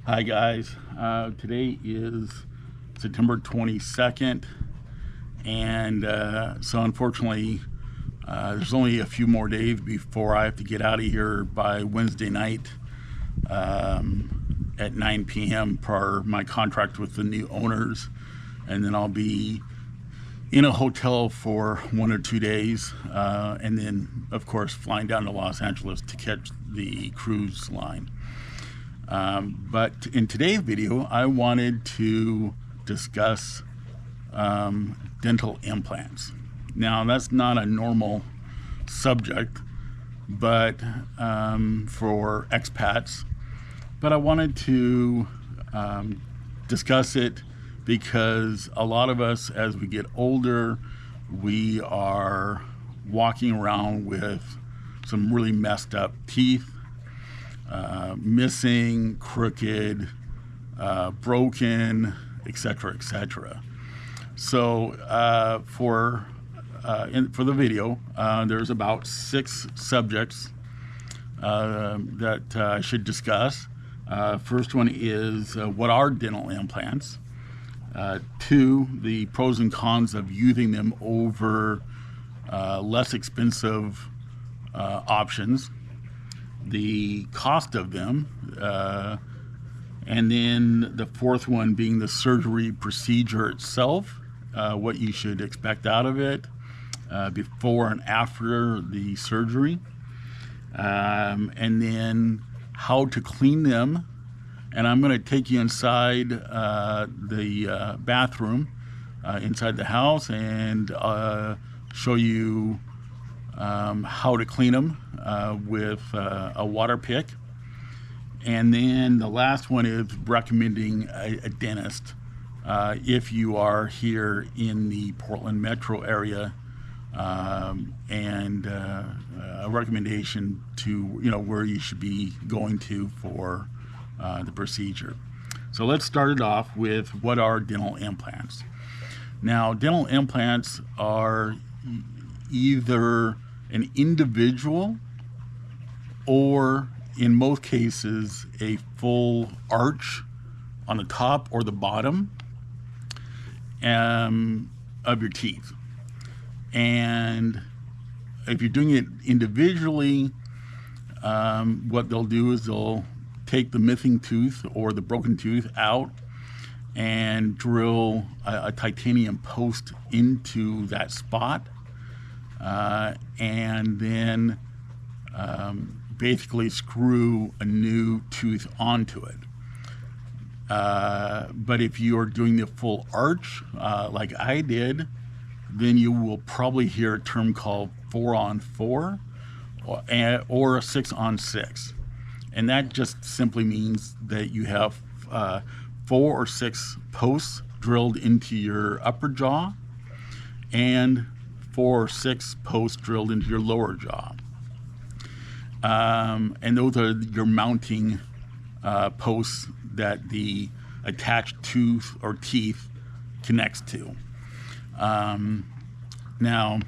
Hi guys, today is September 22nd, and so unfortunately there's only a few more days before I have to get out of here by Wednesday night at 9 p.m. per my contract with the new owners, and then I'll be in a hotel for 1 or 2 days, and then of course flying down to Los Angeles to catch the cruise line. But in today's video, I wanted to discuss dental implants. Now, that's not a normal subject, but for expats. But I wanted to discuss it because a lot of us, as we get older, we are walking around with some really messed up teeth, missing, crooked, broken, etc., etc. So for the video, there's about 6 subjects that I should discuss. First one is what are dental implants? 2, the pros and cons of using them over less expensive options, the cost of them, and then the 4th one being the surgery procedure itself, what you should expect out of it before and after the surgery, and then how to clean them. And I'm going to take you inside the bathroom inside the house and show you how to clean them with a water pick. And then the last one is recommending a dentist if you are here in the Portland metro area, and a recommendation to where you should be going to for the procedure. So let's start it off with what are dental implants. Now, dental implants are either an individual or, in most cases, a full arch on the top or the bottom of your teeth. And if you're doing it individually, what they'll do is they'll take the missing tooth or the broken tooth out and drill a titanium post into that spot, and then basically screw a new tooth onto it. But if you are doing the full arch, like I did, then you will probably hear a term called 4-on-4 or a 6-on-6. And that just simply means that you have 4 or 6 posts drilled into your upper jaw and 4 or 6 posts drilled into your lower jaw. And those are your mounting posts that the attached tooth or teeth connects to. Now,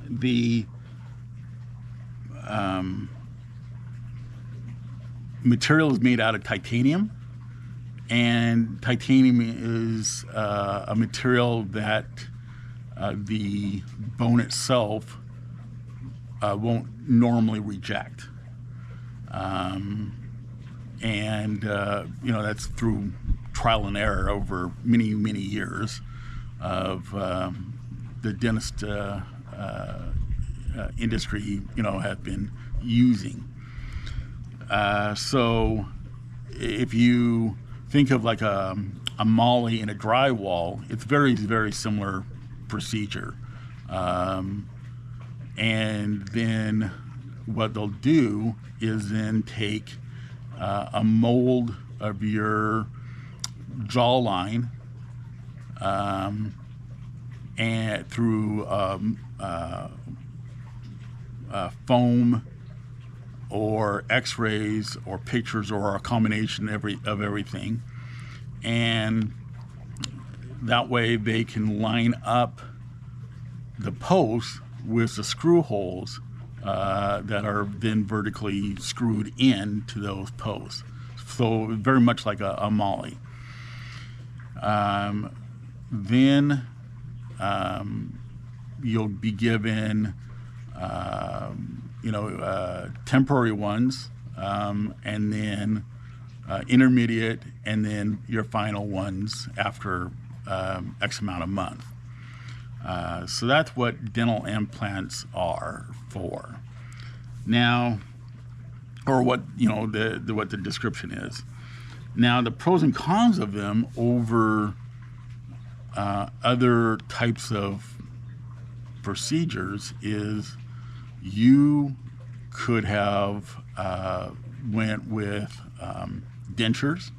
the material is made out of titanium, and titanium is a material that the bone itself won't normally reject. And that's through trial and error over many, many years of the dentist industry, have been using. So if you think of like a molly in a drywall, it's very, very similar procedure. And then what they'll do is then take a mold of your jawline, and through foam or x-rays or pictures or a combination of everything, and that way they can line up the posts with the screw holes that are then vertically screwed into those posts So very much like a Molly. Then you'll be given, temporary ones, and then intermediate, and then your final ones after X amount of month. So that's what dental implants are for. Now, or what what the description is. Now, the pros and cons of them over other types of procedures is you could have went with dentures.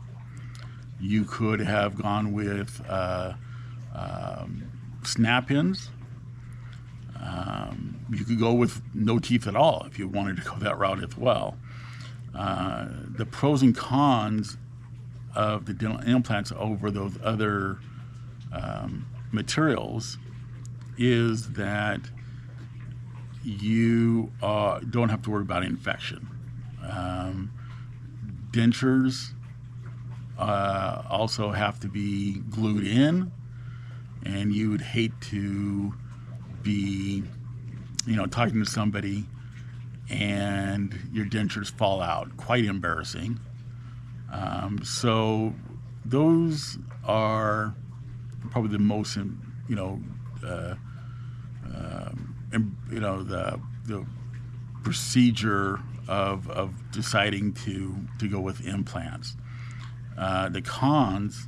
You could have gone with snap-ins. You could go with no teeth at all if you wanted to go that route as well. The pros and cons of the dental implants over those other materials is that you don't have to worry about infection. Dentures also have to be glued in, and you would hate to be, talking to somebody and your dentures fall out. Quite embarrassing. So those are probably the most, the procedure of deciding to go with implants. The cons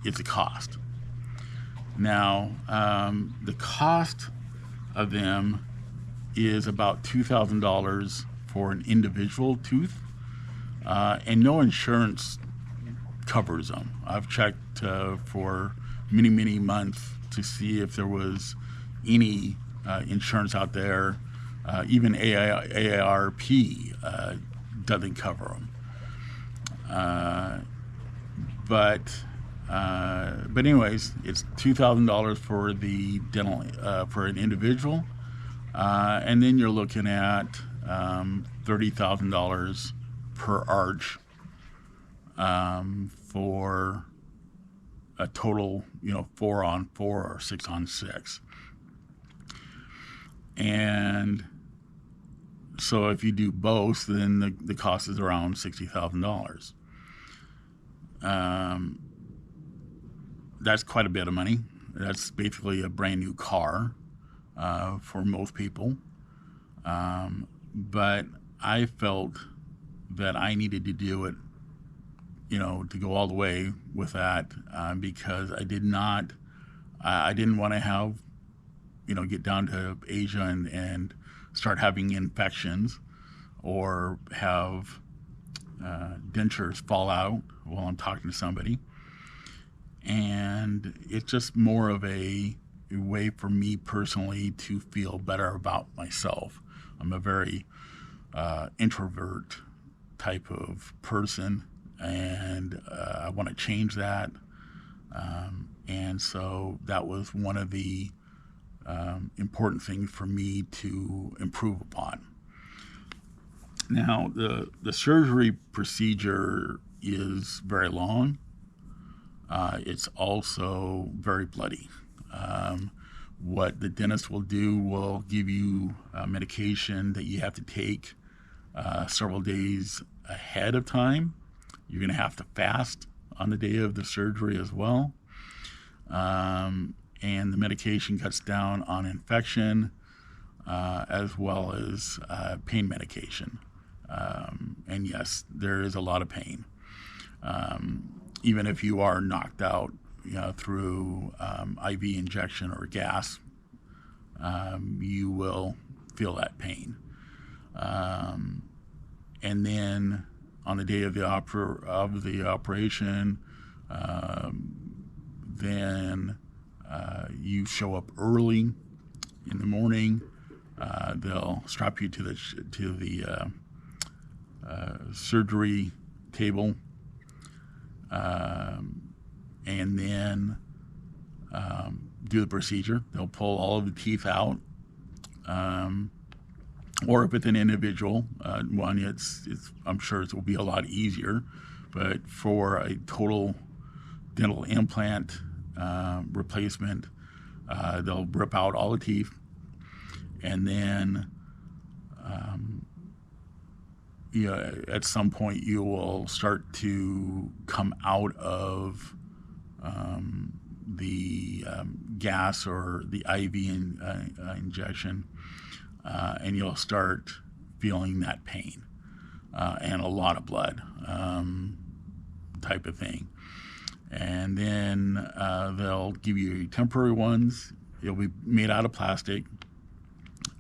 is the cost. Now, the cost of them is about $2,000 for an individual tooth, and no insurance covers them. I've checked for many, many months to see if there was any insurance out there. Even AARP doesn't cover them. But anyways, it's $2,000 for the dental for an individual, and then you're looking at $30,000 per arch for a total, 4-on-4 or 6-on-6. And so if you do both, then the cost is around $60,000. That's quite a bit of money. That's basically a brand new car for most people. But I felt that I needed to do it, to go all the way with that, because I didn't want to have, get down to Asia and start having infections or have dentures fall out while I'm talking to somebody. And it's just more of a way for me personally to feel better about myself. I'm a very introvert type of person, and I want to change that. And so that was one of the important things for me to improve upon. Now, the surgery procedure is very long. It's also very bloody. What the dentist will do will give you medication that you have to take several days ahead of time. You're going to have to fast on the day of the surgery as well. And the medication cuts down on infection as well as pain medication. And yes, there is a lot of pain. Even if you are knocked out through IV injection or gas, you will feel that pain. And then on the day of the operation, then you show up early in the morning. They'll strap you to the surgery table, and then do the procedure. They'll pull all of the teeth out, or if it's an individual one, it's I'm sure it will be a lot easier. But for a total dental implant replacement, they'll rip out all the teeth, and then at some point you will start to come out of the gas or the IV injection, and you'll start feeling that pain and a lot of blood type of thing. And then they'll give you temporary ones. It'll be made out of plastic,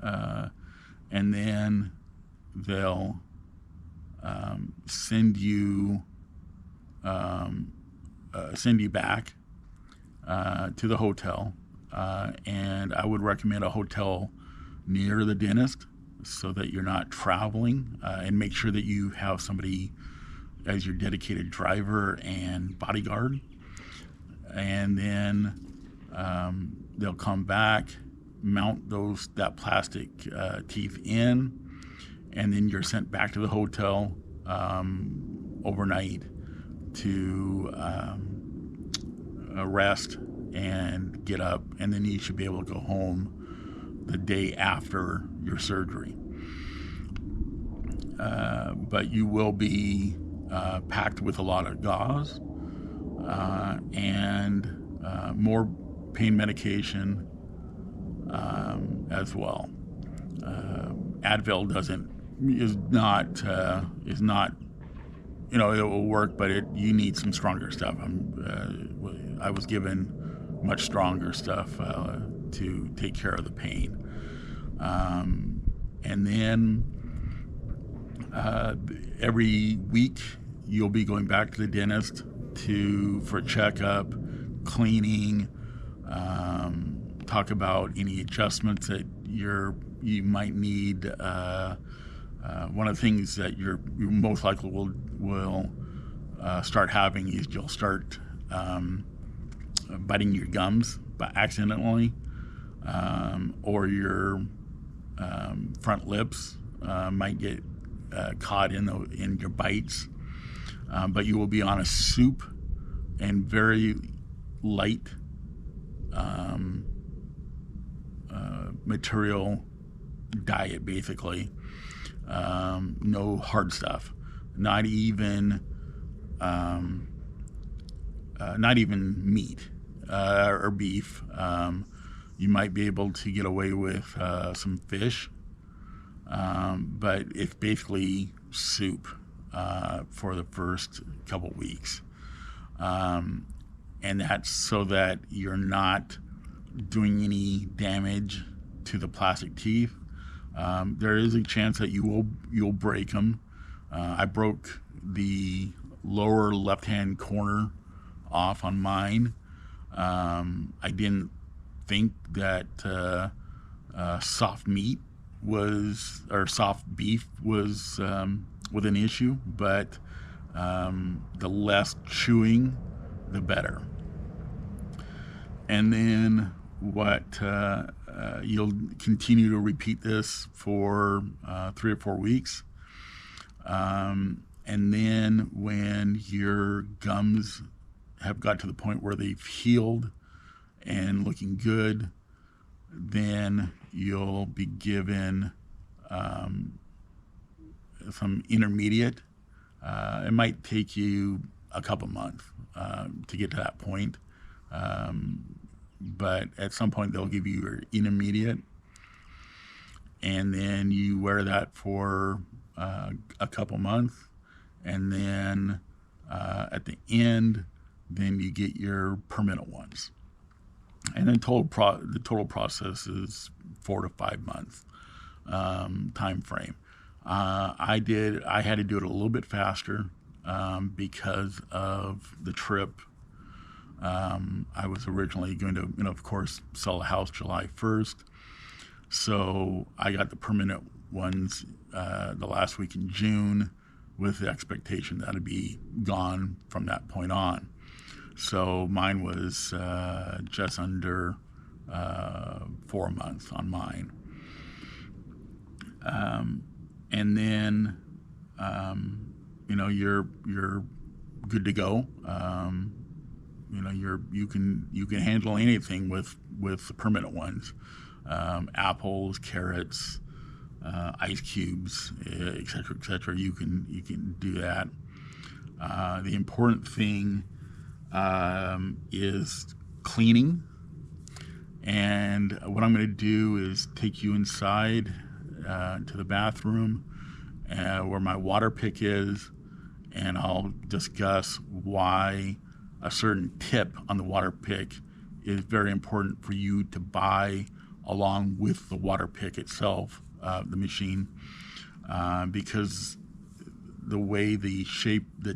and then they'll send you back to the hotel, and I would recommend a hotel near the dentist so that you're not traveling, and make sure that you have somebody as your dedicated driver and bodyguard. And then they'll come back, mount that plastic teeth in, and then you're sent back to the hotel overnight to rest and get up, and then you should be able to go home the day after your surgery. But you will be packed with a lot of gauze and more pain medication as well. Advil is not it will work, but you need some stronger stuff. I was given much stronger stuff to take care of the pain, and then every week you'll be going back to the dentist for a checkup, cleaning, talk about any adjustments that you might need. One of the things that you most likely will start having is you'll start biting your gums by accidentally, or your front lips might get caught in your bites. But you will be on a soup and very light material diet, basically. No hard stuff, not even meat or beef. You might be able to get away with some fish, but it's basically soup for the first couple weeks, and that's so that you're not doing any damage to the plastic teeth. There is a chance that you'll break them. I broke the lower left-hand corner off on mine. I didn't think that soft beef was an issue, but the less chewing, the better. And then you'll continue to repeat this for 3 or 4 weeks. And then when your gums have got to the point where they've healed and looking good, then you'll be given some intermediate. It might take you a couple months to get to that point. But at some point they'll give you your intermediate, and then you wear that for a couple months, and then at the end, then you get your permanent ones. And then the total process is 4 to 5 months time frame. I had to do it a little bit faster because of the trip. I was originally going to, of course, sell a house July 1st. So I got the permanent ones the last week in June, with the expectation that it'd be gone from that point on. So mine was just under 4 months on mine. And then, you're good to go. You can handle anything with the permanent ones, apples, carrots, ice cubes, et cetera, et cetera. You can do that. The important thing is cleaning. And what I'm going to do is take you inside to the bathroom where my water pick is, and I'll discuss why a certain tip on the water pick is very important for you to buy along with the water pick itself, the machine, because the way the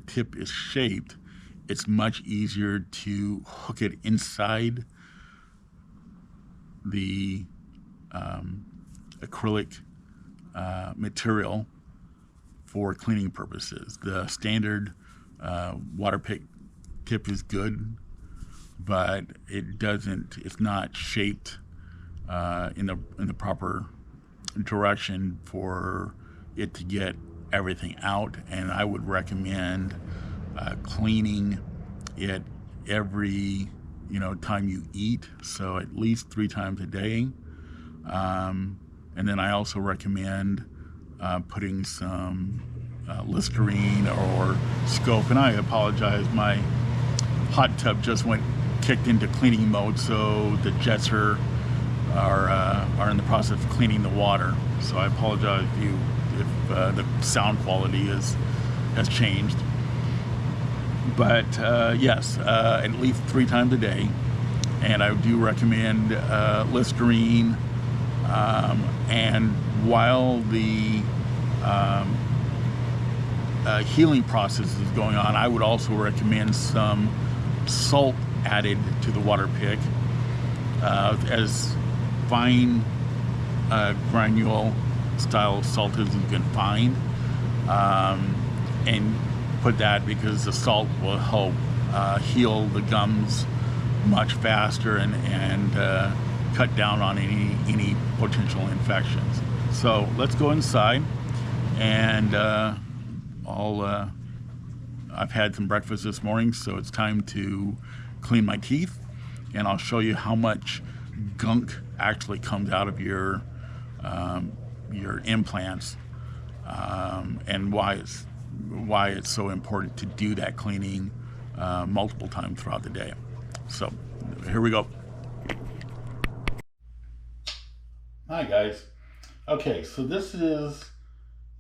tip is shaped, it's much easier to hook it inside the acrylic material for cleaning purposes. The standard water pick tip is good, but it's not shaped in the proper direction for it to get everything out. And I would recommend cleaning it every time you eat, so at least 3 times a day. And then I also recommend putting some Listerine or Scope. And I apologize, my hot tub just kicked into cleaning mode, so the jets are in the process of cleaning the water. So I apologize if the sound quality has changed. But yes, at least 3 times a day. And I do recommend Listerine. And while the healing process is going on, I would also recommend some salt added to the water pick, as fine granule style salt as you can find, and put that because the salt will help heal the gums much faster and cut down on any potential infections. So let's go inside, and I've had some breakfast this morning, so it's time to clean my teeth, and I'll show you how much gunk actually comes out of your implants, and why it's so important to do that cleaning multiple times throughout the day. So here we go. Hi guys. Okay, so this is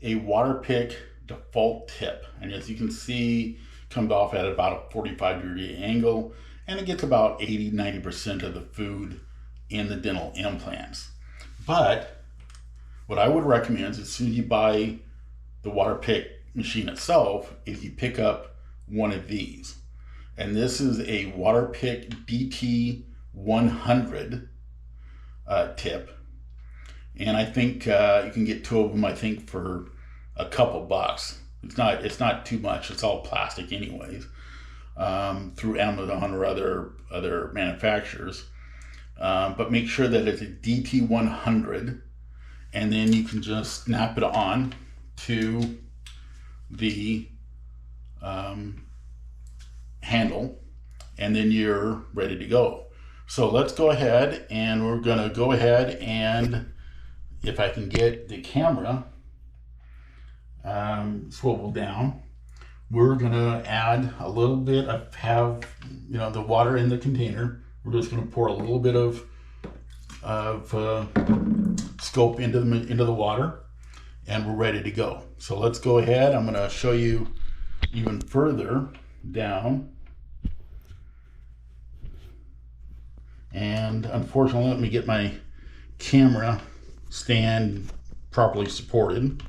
a water pick default tip, and as you can see, comes off at about a 45-degree angle, and it gets about 80-90% of the food in the dental implants. But what I would recommend is, as soon as you buy the water pick machine itself, is you pick up one of these. And this is a water pick DT100 tip. And I think you can get 2 of them, I think, for a couple bucks. It's not too much. It's all plastic anyways, through Amazon or other manufacturers. But make sure that it's a DT100, and then you can just snap it on to the handle, and then you're ready to go. So let's go ahead, and we're gonna go ahead, and if I can get the camera swivel down, we're gonna add a little bit of the water in the container. We're just gonna pour a little bit of Scope into the water, and we're ready to go. So let's go ahead. I'm gonna show you even further down. And unfortunately, let me get my camera stand properly supported.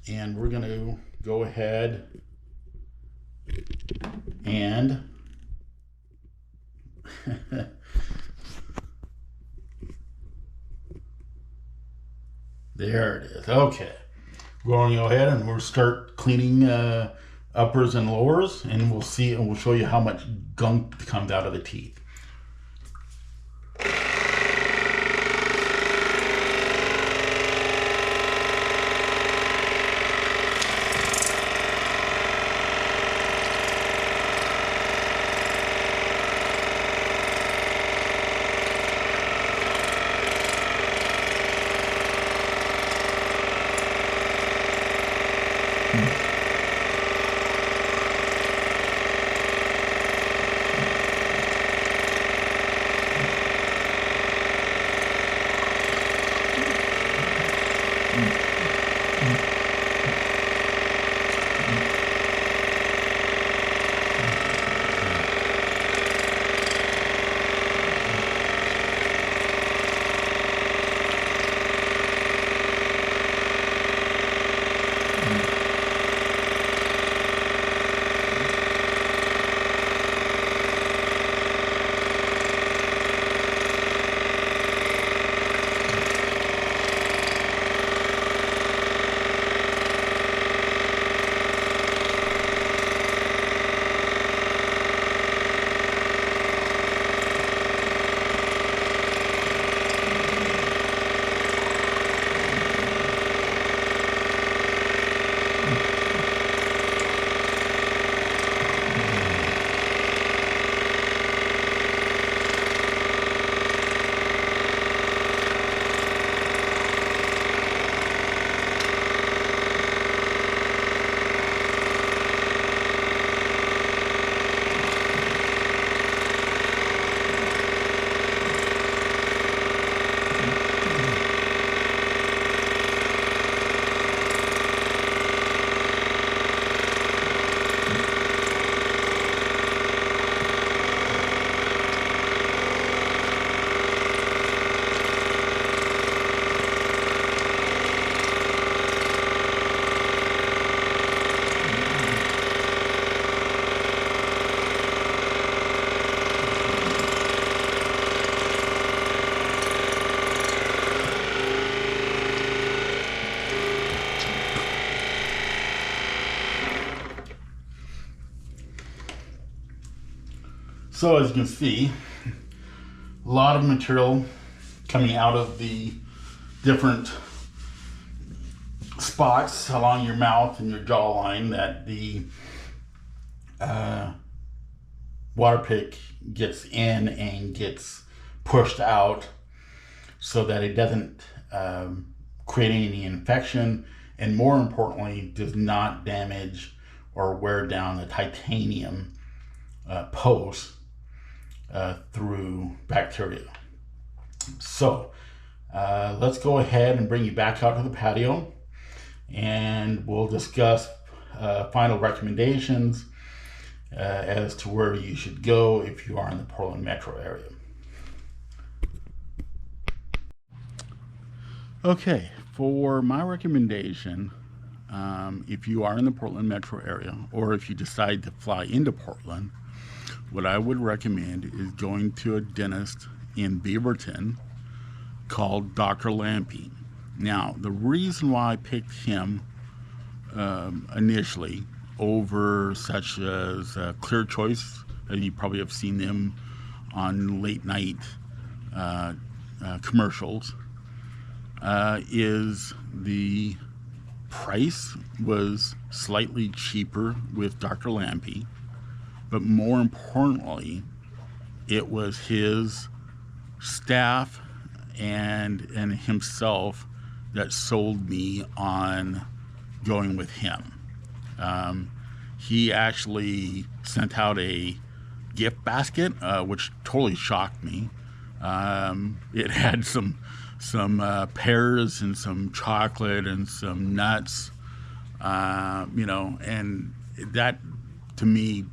And we're going to go ahead and there it is. Okay. We're going to go ahead and we'll start cleaning uppers and lowers, and we'll show you how much gunk comes out of the teeth. So as you can see, a lot of material coming out of the different spots along your mouth and your jawline that the water pick gets in and gets pushed out, so that it doesn't create any infection, and more importantly, does not damage or wear down the titanium post through bacteria. So let's go ahead and bring you back out to the patio, and we'll discuss final recommendations as to where you should go if you are in the Portland metro area. Okay, for my recommendation, if you are in the Portland metro area, or if you decide to fly into Portland, what I would recommend is going to a dentist in Beaverton called Dr. Lampe. Now, the reason why I picked him initially over such as Clear Choice, you probably have seen them on late night commercials, is the price was slightly cheaper with Dr. Lampe, but more importantly, it was his staff and himself that sold me on going with him. He actually sent out a gift basket, which totally shocked me. It had some pears and some chocolate and some nuts, and that to me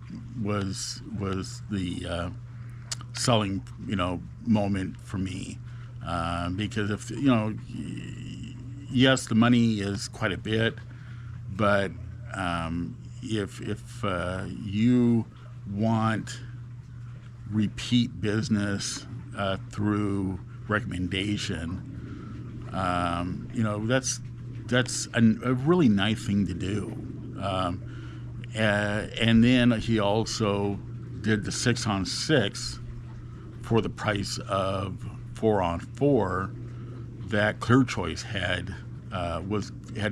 was the selling moment for me, because if yes, the money is quite a bit, but if you want repeat business through recommendation, that's a really nice thing to do. And then he also did the 6-on-6 for the price of 4-on-4 that Clear Choice had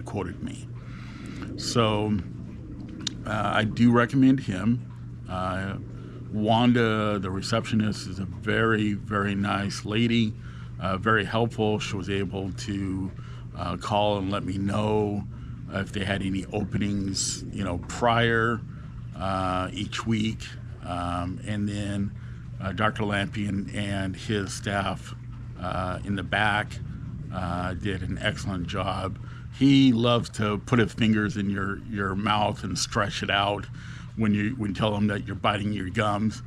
quoted me. So I do recommend him. Wanda, the receptionist, is a very, very nice lady, very helpful. She was able to call and let me know if they had any openings, prior each week. And then Dr. Lampe and his staff in the back did an excellent job. He loves to put his fingers in your mouth and stretch it out when you tell him that you're biting your gums.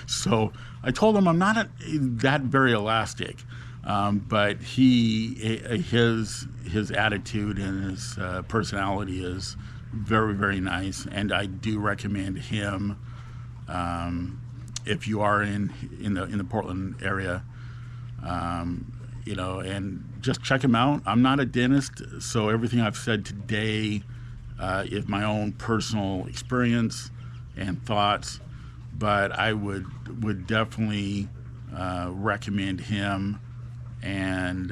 So I told him I'm not that very elastic, but his attitude and his personality is very, very nice, and I do recommend him if you are in the Portland area. And just check him out. I'm not a dentist, so everything I've said today is my own personal experience and thoughts, but I would definitely recommend him, and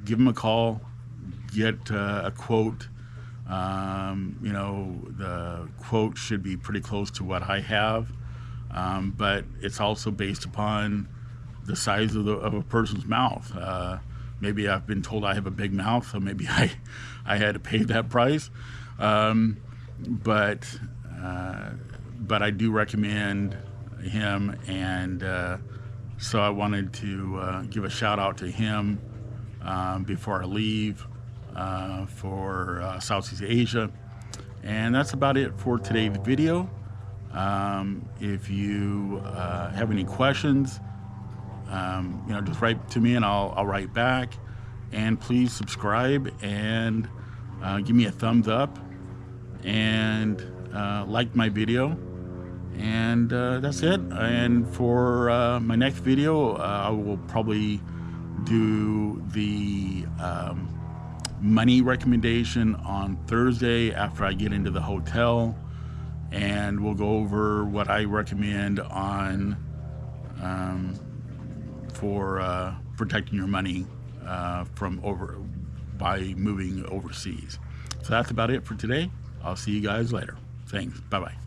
give him a call, get a quote. The quote should be pretty close to what I have, but it's also based upon the size of a person's mouth. Maybe I've been told I have a big mouth, so maybe I had to pay that price. But I do recommend him, and so I wanted to give a shout out to him before I leave for Southeast Asia. And that's about it for today's video. If you have any questions, just write to me and I'll write back. And please subscribe and give me a thumbs up and like my video. And that's it. And for my next video, I will probably do the money recommendation on Thursday after I get into the hotel. and we'll go over what I recommend on for protecting your money by moving overseas. So that's about it for today. I'll see you guys later. Thanks. Bye-bye.